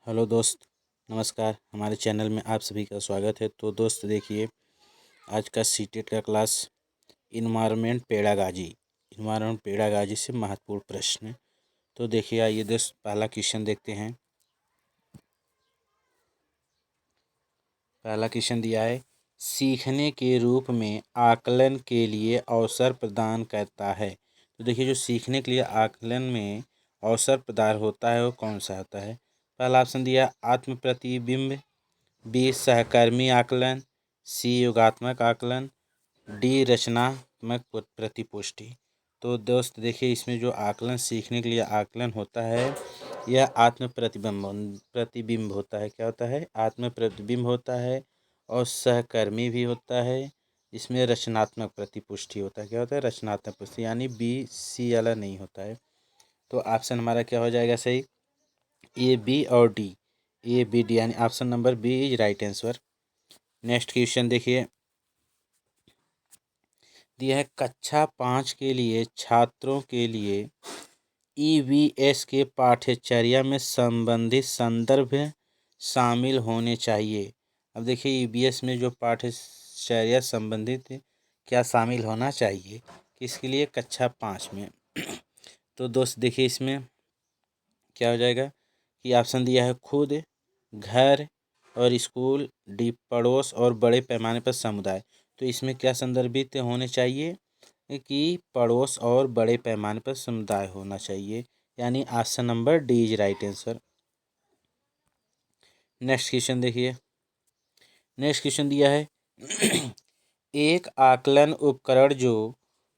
Hello दोस्त, नमस्कार। हमारे चैनल में आप सभी का स्वागत है। तो दोस्त देखिए, आज का सीटेट का क्लास इन्वायरमेंट पेड़ागाजी से महत्वपूर्ण प्रश्न। तो देखिए, आइए दोस्त पहला क्वेश्चन देखते हैं। पहला क्वेश्चन दिया है, सीखने के रूप में आकलन के लिए अवसर प्रदान करता है। तो देखिए, जो सीखने के लिए आकलन में अवसर प्रदान होता है वो कौन सा होता है। पहला ऑप्शन दिया आत्म प्रतिबिंब, बी सहकर्मी आकलन, सी योगात्मक आकलन, डी रचनात्मक प्रतिपुष्टि। तो दोस्त देखिए, इसमें जो आकलन सीखने के लिए आकलन होता है यह आत्म प्रतिबिंब होता है। क्या होता है? आत्म प्रतिबिंब होता है और सहकर्मी भी होता है। इसमें रचनात्मक प्रतिपुष्टि होता है। क्या होता है? रचनात्मक पुष्टि, यानी बी सी वाला नहीं होता है। तो ऑप्शन हमारा क्या हो जाएगा सही? ए बी और डी। ए बी डी यानी option number B is right answer. Next question देखिए, दिया है कक्षा 5 के लिए छात्रों के लिए ईवीएस के पाठ्यचर्या में संबंधित संदर्भ शामिल होने चाहिए। अब देखिए, ईवीएस में जो पाठ्यचर्या संबंधित क्या शामिल होना चाहिए, किसके लिए? कक्षा 5 में। तो दोस्त देखिए, इसमें क्या हो जाएगा कि ऑप्शन दिया है खुद, घर और स्कूल, डी पड़ोस और बड़े पैमाने पर समुदाय। तो इसमें क्या संदर्भित होने चाहिए कि पड़ोस और बड़े पैमाने पर समुदाय होना चाहिए, यानी option number D is right answer. Next question देखिए, नेक्स्ट क्वेश्चन दिया है एक आकलन उपकरण जो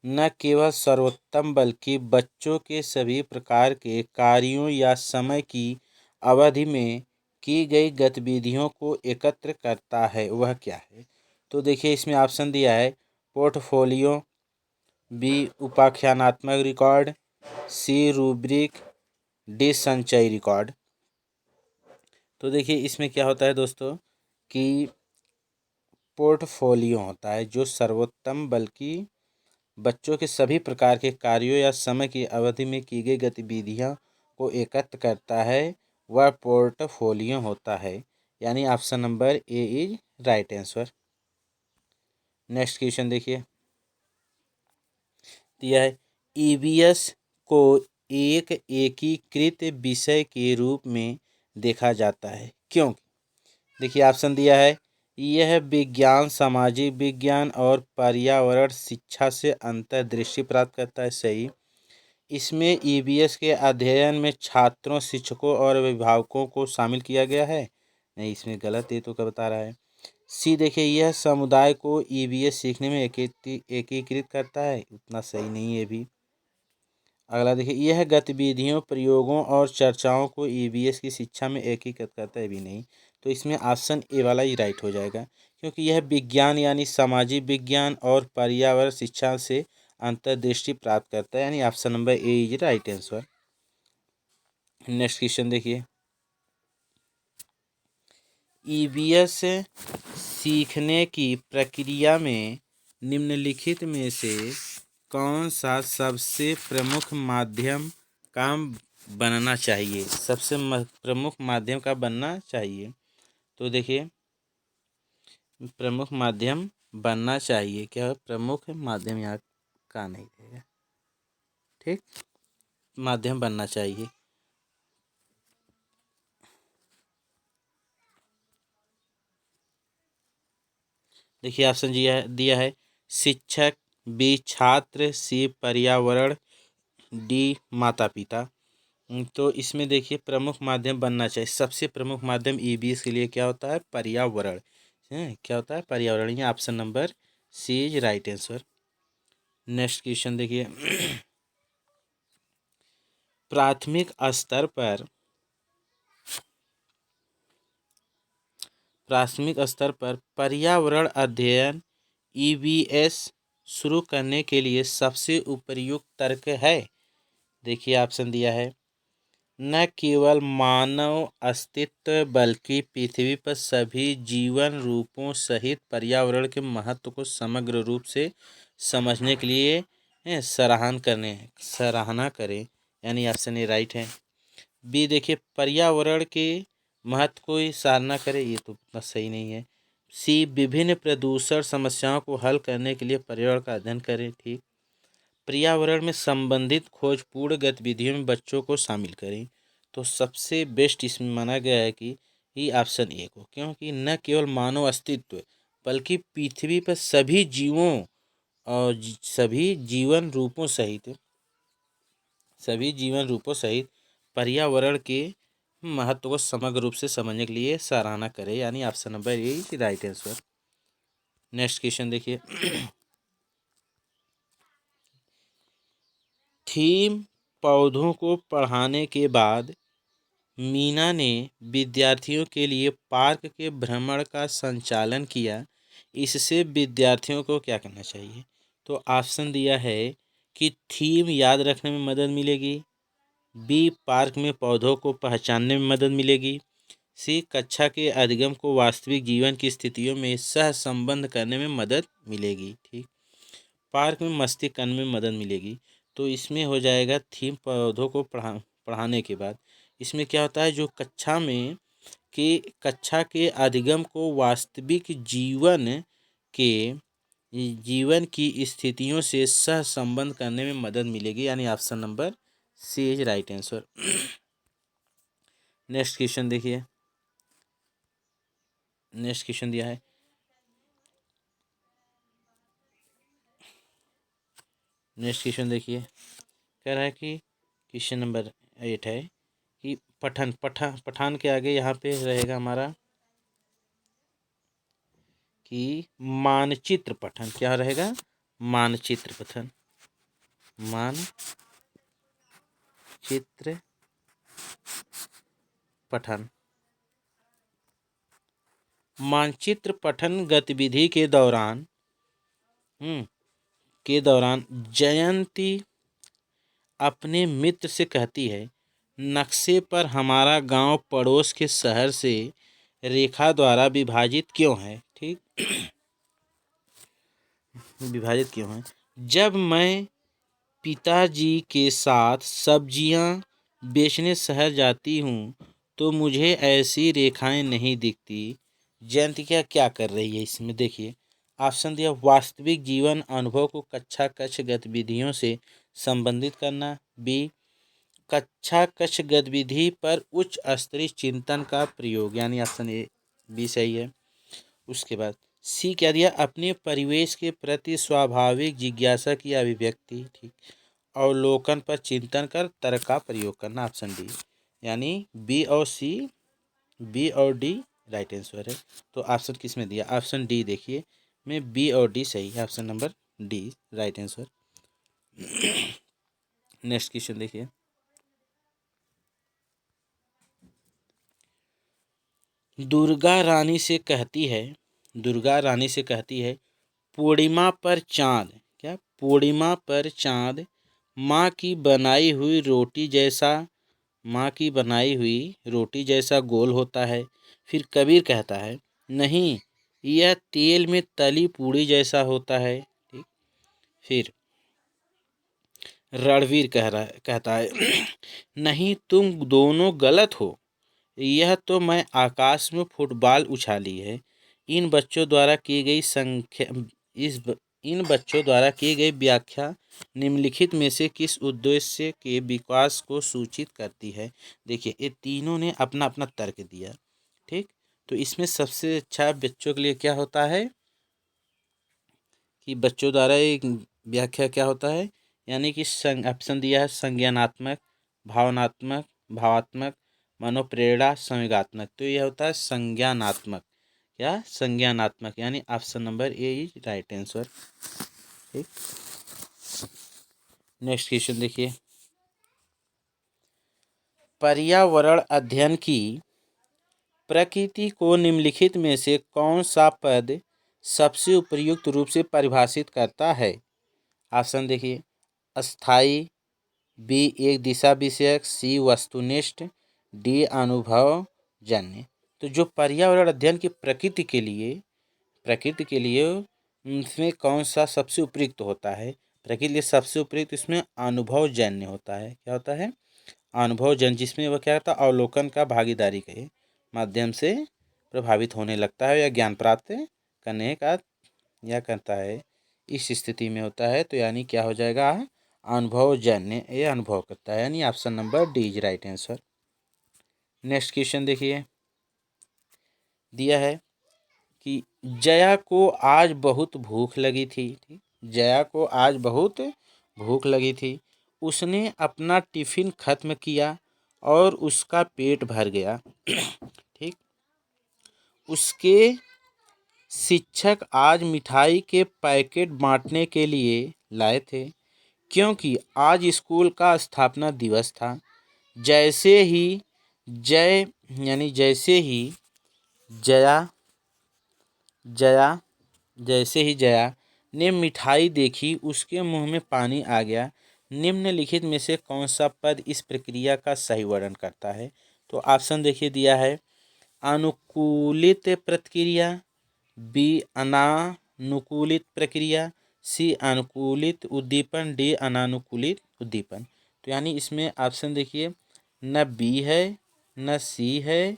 न केवल सर्वोत्तम बल्कि बच्चों के सभी प्रकार के कार्यों या समय की अवधि में की गई गतिविधियों को एकत्र करता है, वह क्या है? तो देखिए, इसमें ऑप्शन दिया है पोर्टफोलियो, बी उपाख्यानात्मक रिकॉर्ड, सी रूब्रिक, डी संचयी रिकॉर्ड। तो देखिए, इसमें क्या होता है दोस्तों कि पोर्टफोलियो होता है जो सर्वोत्तम बल्कि बच्चों के सभी प्रकार के कार्यों या समय की अवधि में की गई गतिविधियों को एकत्र करता है, वह पोर्टफोलियो होता है, यानी option number A is right answer. Next question देखिए, दिया है ईवीएस को एक एकीकृत विषय के रूप में देखा जाता है, क्यों? देखिए, ऑप्शन दिया है यह विज्ञान, सामाजिक विज्ञान और पर्यावरण शिक्षा से अंतर्दृष्टि प्राप्त करता है, सही। इसमें ईवीएस के अध्ययन में छात्रों, शिक्षकों और अभिभावकों को शामिल किया गया है, नहीं, इसमें गलत, ये तो क्या बता रहा है। सी देखिए, यह समुदाय को ईवीएस सीखने में एकीकृत करता है, उतना सही नहीं है भी। अगला देखिए, यह गतिविधियों, प्रयोगों और चर्चाओं को ईवीएस की शिक्षा में एकीकृत करता है, भी नहीं। तो इसमें ऑप्शन ए वाला ही राइट हो जाएगा, क्योंकि यह विज्ञान यानी सामाजिक विज्ञान और पर्यावरण शिक्षा से अंतर्दृष्टि प्राप्त करता है, यानी option number A is right answer. Next question देखिए, ईवीएस सीखने की प्रक्रिया में निम्नलिखित में से कौन सा सबसे प्रमुख माध्यम का बनना चाहिए? सबसे प्रमुख माध्यम का बनना चाहिए। तो देखिए, प्रमुख माध्यम बनना चाहिए, क्या प्रमुख माध्यम यहाँ का नहीं रहेगा, ठीक, माध्यम बनना चाहिए। देखिए, ऑप्शन दिया है शिक्षक, बी छात्र, सी पर्यावरण, डी माता पिता। तो इसमें देखिए, प्रमुख माध्यम बनना चाहिए, सबसे प्रमुख माध्यम ईवीएस के लिए क्या होता है? पर्यावरण है। क्या होता है? पर्यावरण, ये option number C is right answer. Next question देखिए, प्राथमिक स्तर पर पर्यावरण अध्ययन ईवीएस शुरू करने के लिए सबसे उपयुक्त तर्क है। देखिए, ऑप्शन दिया है न केवल मानव अस्तित्व बल्कि पृथ्वी पर सभी जीवन रूपों सहित पर्यावरण के महत्व को समग्र रूप से समझने के लिए सराहना करें, यानी ऑप्शन ए राइट है। बी देखिए, पर्यावरण के महत्व को ही सराहना करे, ये तो उतना सही नहीं है। सी, विभिन्न प्रदूषण समस्याओं को हल करने के लिए पर्यावरण का अध्ययन करें। ठीक। पर्यावरण में संबंधित खोजपूर्ण गतिविधियों में बच्चों को शामिल करें। तो सबसे बेस्ट इसमें माना गया है कि ये ऑप्शन ए को, क्योंकि न केवल मानव अस्तित्व बल्कि पृथ्वी पर सभी जीवों और सभी जीवन रूपों सहित पर्यावरण के महत्व को समग्र रूप से समझने के लिए सराहना करें, यानी option number A right answer. Next question देखिए। थीम पौधों को पढ़ाने के बाद मीना ने विद्यार्थियों के लिए पार्क के भ्रमण का संचालन किया। इससे विद्यार्थियों को क्या करना चाहिए? तो ऑप्शन दिया है कि थीम याद रखने में मदद मिलेगी, बी, पार्क में पौधों को पहचानने में मदद मिलेगी, सी, कक्षा के अधिगम को वास्तविक जीवन की स्थितियों में सह संबंध करने में मदद मिलेगी। ठीक। पार्क में मस्ती करने में मदद मिलेगी, तो इसमें हो जाएगा थीम पौधों को पढ़ाने के बाद। इसमें क्या होता है, जो कक्षा के अधिगम को वास्तविक जीवन की स्थितियों से सह संबंध करने में मदद मिलेगी, यानी option number C is right answer. Next question देखिए। नेक्स्ट क्वेश्चन दिया है, नेक्स्ट क्वेश्चन देखिए। कह रहा है कि क्वेश्चन नंबर 8 है कि पठान के आगे यहाँ पे रहेगा हमारा कि मानचित्र पठन। क्या रहेगा? मानचित्र पठन। मानचित्र पठन। मानचित्र पठन गतिविधि के दौरान जयंती अपने मित्र से कहती है, नक्शे पर हमारा गांव पड़ोस के शहर से रेखा द्वारा विभाजित क्यों है? ठीक। विभाजित क्यों है? जब मैं पिताजी के साथ सब्जियां बेचने शहर जाती हूँ तो मुझे ऐसी रेखाएं नहीं दिखती। जयंती क्या कर रही है इसमें? देखिए ऑप्शन दिया, वास्तविक जीवन अनुभव को कक्षा कक्ष गतिविधियों से संबंधित करना, बी, कक्षा कक्ष गतिविधि पर उच्च स्तरीय चिंतन का प्रयोग, यानी ऑप्शन ए बी सही है। उसके बाद सी क्या दिया, अपने परिवेश के प्रति स्वाभाविक जिज्ञासा की अभिव्यक्ति। ठीक। अवलोकन पर चिंतन कर तर्क का प्रयोग करना, ऑप्शन डी, यानी बी और डी राइट आंसर है। तो ऑप्शन किस में दिया? ऑप्शन डी देखिए में बी और डी सही है, option number D right answer. Next question देखिए। दुर्गा रानी से कहती है पूर्णिमा पर चांद, क्या पूर्णिमा पर चांद माँ की बनाई हुई रोटी जैसा गोल होता है। फिर कबीर कहता है नहीं, यह तेल में तली पूड़ी जैसा होता है। ठीक। फिर रणवीर कहता है नहीं, तुम दोनों गलत हो, यह तो मैं आकाश में फुटबॉल उछाली है। इन बच्चों द्वारा की गई व्याख्या निम्नलिखित में से किस उद्देश्य के विकास को सूचित करती है? देखिए ये तीनों ने अपना अपना तर्क दिया। ठीक। तो इसमें सबसे अच्छा बच्चों के लिए क्या होता है कि बच्चों द्वारा एक व्याख्या क्या होता है, यानी कि ऑप्शन दिया है संज्ञानात्मक, भावात्मक, मनोप्रेरणा, संवेगात्मक। तो यह होता है संज्ञानात्मक, यानी option number A is right answer. ठीक। नेक्स्ट क्वेश्चन देखिए। पर्यावरण अध्ययन की प्रकृति को निम्नलिखित में से कौन सा पद सबसे उपयुक्त रूप से परिभाषित करता है? ऑप्शन देखिए, अस्थाई, बी, एक दिशा विषयक, सी, वस्तुनिष्ठ, डी, अनुभवजन्य। तो जो पर्यावरण अध्ययन की प्रकृति के लिए इसमें कौन सा सबसे उपयुक्त होता है? प्रकृति के लिए सबसे उपयुक्त इसमें अनुभवजन्य होता है। क्या होता है? अनुभवजन्य, जिसमें वह क्या होता है, अवलोकन का भागीदारी कहे। माध्यम से प्रभावित होने लगता है या ज्ञान प्राप्त करने का या करता है, इस स्थिति में होता है। तो यानी क्या हो जाएगा, अनुभवजन्य, ये अनुभव करता है, यानी option number D is right answer. Next question देखिए, दिया है कि जया को आज बहुत भूख लगी थी। जया को आज बहुत भूख लगी थी। उसने अपना टिफिन खत्म किया और उसका पेट भर गया। ठीक। उसके शिक्षक आज मिठाई के पैकेट बांटने के लिए लाए थे क्योंकि आज स्कूल का स्थापना दिवस था। जैसे ही जय यानी जैसे ही जया जया जैसे ही जया ने मिठाई देखी उसके मुंह में पानी आ गया। निम्नलिखित में से कौन सा पद इस प्रक्रिया का सही वर्णन करता है? तो ऑप्शन देखिए दिया है, अनुकूलित प्रतिक्रिया, बी अनानुकूलित प्रक्रिया, सी अनुकूलित उद्दीपन, डी अनानुकूलित उद्दीपन। तो यानी इसमें ऑप्शन देखिए, न बी है, न सी है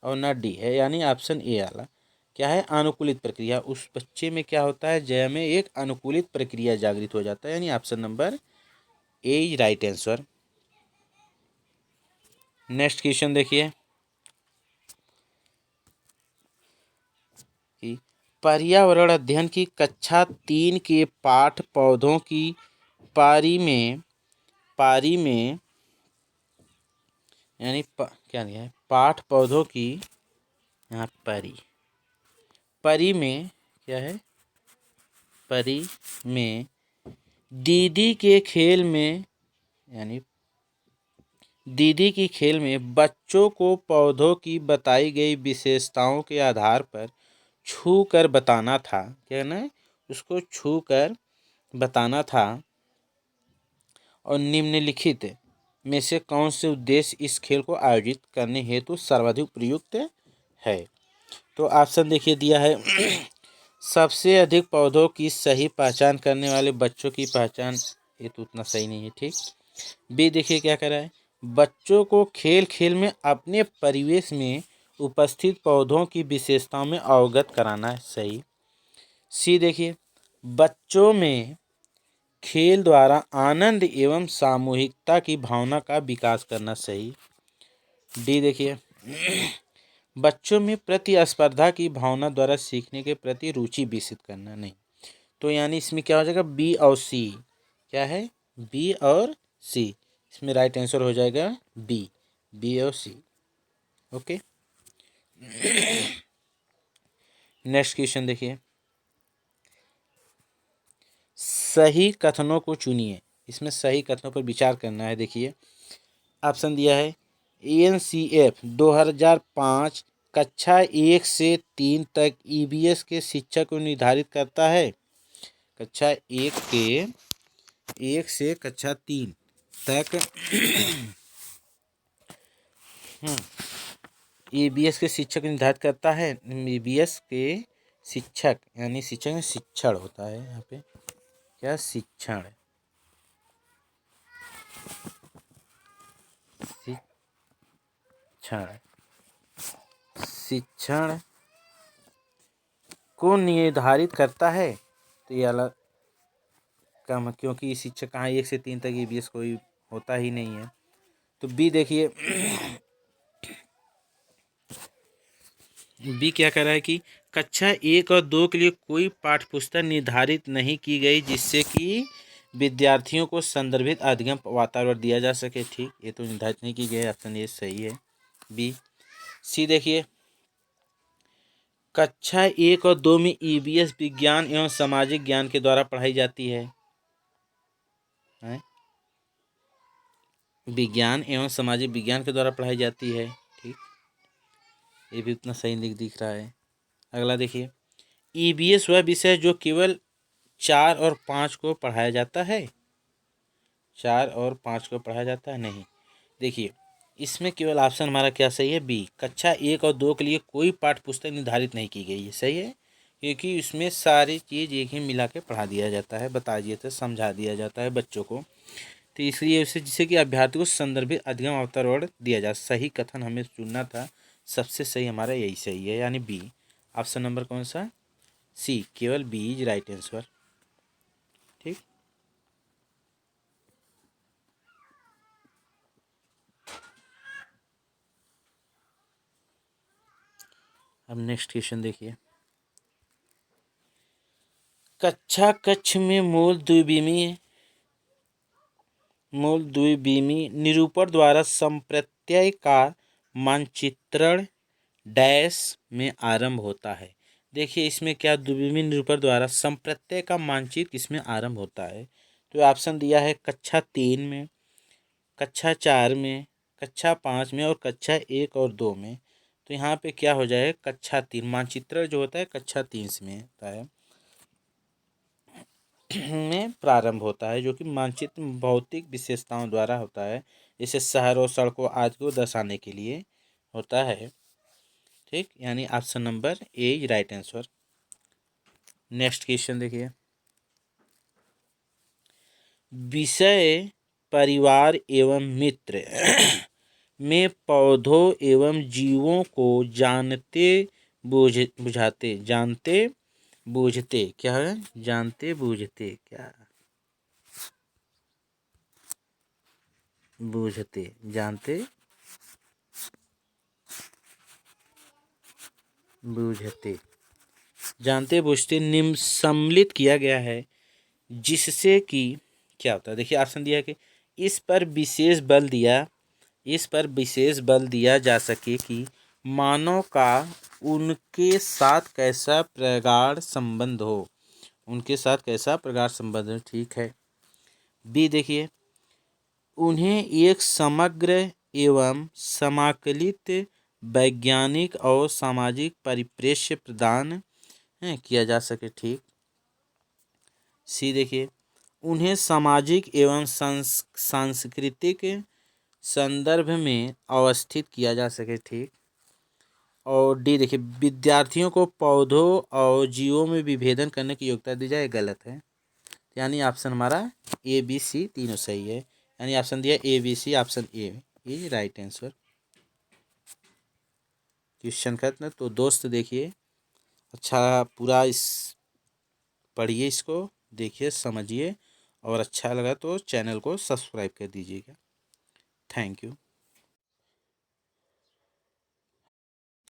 और न डी है, यानी ऑप्शन ए वाला क्या है, अनुकूलित प्रक्रिया। उस बच्चे में क्या होता है, जय में एक अनुकूलित प्रक्रिया जागृत हो जाता है, यानी option number A is right answer. Next question देखिए कि पर्यावरण अध्ययन की कक्षा 3 के पाठ पौधों की पारी में यानी क्या दिया है, पाठ पौधों की यहाँ परी में क्या है, परी में दीदी के खेल में यानी दीदी की खेल में बच्चों को पौधों की बताई गई विशेषताओं के आधार पर छू कर बताना था। क्या कहना है, उसको छू कर बताना था। और निम्नलिखित में से कौन से उद्देश्य इस खेल को आयोजित करने हेतु सर्वाधिक प्रयुक्त है? तो ऑप्शन देखिए दिया है, सबसे अधिक पौधों की सही पहचान करने वाले बच्चों की पहचान, ये तो उतना सही नहीं है। ठीक। बी देखिए क्या कह रहा है, बच्चों को खेल खेल में अपने परिवेश में उपस्थित पौधों की विशेषताओं में अवगत कराना है, सही। सी देखिए, बच्चों में खेल द्वारा आनंद एवं सामूहिकता की भावना का विकास करना, सही। डी देखिए, बच्चों में प्रतिस्पर्धा की भावना द्वारा सीखने के प्रति रुचि विकसित करना, नहीं। तो यानी इसमें क्या हो जाएगा, बी और सी। क्या है, बी और सी। इसमें राइट आंसर हो जाएगा बी और सी। ओके। नेक्स्ट क्वेश्चन देखिए, सही कथनों को चुनिए। इसमें सही कथनों पर विचार करना है। देखिए ऑप्शन दिया है, एनसीएफ 2005 कक्षा 1 से 3 तक ईवीएस के शिक्षक को निर्धारित करता है। कक्षा 1 से कक्षा 3 तक ईवीएस के शिक्षक निर्धारित करता है। ईवीएस के शिक्षक यानी शिक्षक में शिक्षण होता है, यहाँ पे क्या, शिक्षण शिक्षण को निर्धारित करता है। तो ये अलग कम, क्योंकि शिक्षक कहाँ 1 से 3 तक ईवीएस कोई होता ही नहीं है। तो बी देखिए, बी क्या कह रहा है कि कक्षा 1 और 2 के लिए कोई पाठ्यपुस्तक निर्धारित नहीं की गई जिससे कि विद्यार्थियों को संदर्भित अध्ययन वातावरण दिया जा सके। ठीक, ये तो निर्धारित नहीं की गई, ऑप्शन ये सही है, बी। सी देखिए, कक्षा 1 और 2 में ईवीएस विज्ञान एवं सामाजिक ज्ञान के द्वारा पढ़ाई जाती है। विज्ञान एवं सामाजिक विज्ञान के द्वारा पढ़ाई जाती है। ठीक, ये भी उतना सही दिख रहा है। अगला देखिए, ईवीएस वह विषय जो केवल 4 और 5 को पढ़ाया जाता है। 4 और 5 को पढ़ाया जाता है, नहीं। देखिए इसमें केवल ऑप्शन हमारा क्या सही है, बी। कक्षा 1 और 2 के लिए कोई पाठ्य पुस्तक निर्धारित नहीं की गई है, सही है, क्योंकि इसमें सारी चीज़ एक ही मिला के पढ़ा दिया जाता है, बता दिया था, समझा दिया जाता है बच्चों को। तो इसलिए उसे जिससे कि अभ्यर्थी को संदर्भित अध्ययन वातावरण दिया जाए। सही कथन हमें चुनना था, सबसे सही हमारा यही सही है, यानी बी। ऑप्शन नंबर कौन सा? सी, केवल बी इज राइट आंसर। ठीक। अब नेक्स्ट क्वेश्चन देखिए। कक्षा कक्ष में मूल द्विविमी निरूपण द्वारा संप्रत्यय का मानचित्रण डैश में आरंभ होता है। देखिए इसमें क्या, द्विविमी निरूपण द्वारा संप्रत्यय का मानचित्र किसमें आरंभ होता है? तो ऑप्शन दिया है कक्षा 3 में, कक्षा 4 में, कक्षा 5 में और कक्षा 1 और 2 में। तो यहाँ पे क्या हो जाए, कक्षा 3 मानचित्र जो होता है कक्षा 3 में होता है में प्रारंभ होता है, जो कि मानचित्र भौतिक विशेषताओं द्वारा होता है, जैसे शहरों सड़कों आदि को दर्शाने के लिए होता है। ठीक, यानी option number A is right answer. Next question देखिए। विषय परिवार एवं मित्र में पौधों एवं जीवों को बूझते क्या है, जानते बूझते क्या, बूझते जानते बूझते जानते बूझते निम्न सम्मिलित किया गया है, जिससे कि क्या होता है। देखिए ऑप्शन दिया है कि इस पर विशेष बल दिया जा सके कि मानव का उनके साथ कैसा प्रगाढ़ संबंध हो, उनके साथ कैसा प्रगाढ़ संबंध हो। ठीक है। बी देखिए, उन्हें एक समग्र एवं समाकलित वैज्ञानिक और सामाजिक परिप्रेक्ष्य प्रदान किया जा सके। ठीक। सी देखिए, उन्हें सामाजिक एवं सांस्कृतिक संदर्भ में अवस्थित किया जा सके। ठीक। और डी देखिए, विद्यार्थियों को पौधों और जीवों में विभेदन करने की योग्यता दी जाए, गलत है। यानी ऑप्शन हमारा ए बी सी तीनों सही है, यानी ऑप्शन दिया A B C, option A is right answer. Question खत्म। तो दोस्त देखिए, अच्छा पूरा इस पढ़िए, इसको देखिए समझिए, और अच्छा लगा तो चैनल को सब्सक्राइब कर दीजिएगा। Thank you.